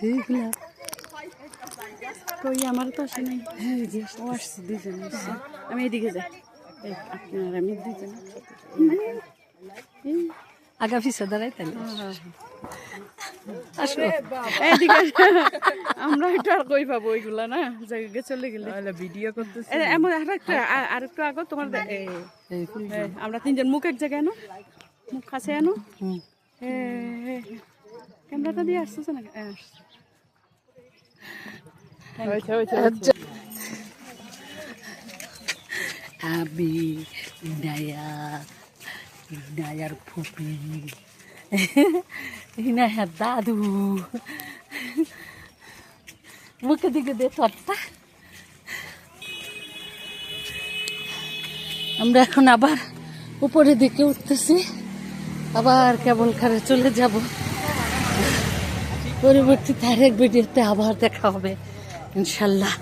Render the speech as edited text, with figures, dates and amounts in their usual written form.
এইগুলা কই আমার তো আসে নাই। হ্যাঁ যে ও আসছে দুজন আসছে। আমি এদিকে যাই, এই আপনার আমি দুজন আগা পিছা দাঁড়াই তাহলে আসো এইদিকে আসো। আমরা একটু আর কই পাবো ওইগুলা না জায়গায় চলে গেলে ভিডিও করতেছি। এমন আর একটু আগো তোমার এই ফুল আমরা তিনজন মুখ এক জায়গায় আনো, মুখ কাছে আনো। ক্যামেরাটা দিয়ে আসতেছে না? আচ্ছা আমি নায়ার ফুপি নায়ার দাদু মুখে দিকে দে তোরটা। আমরা এখন আবার উপরের দিকে উঠতেছি, আবার কেবল খারে চলে যাব। পরবর্তীতে আরেক ভিডিওতে আবার দেখা হবে ইনশাল্লাহ।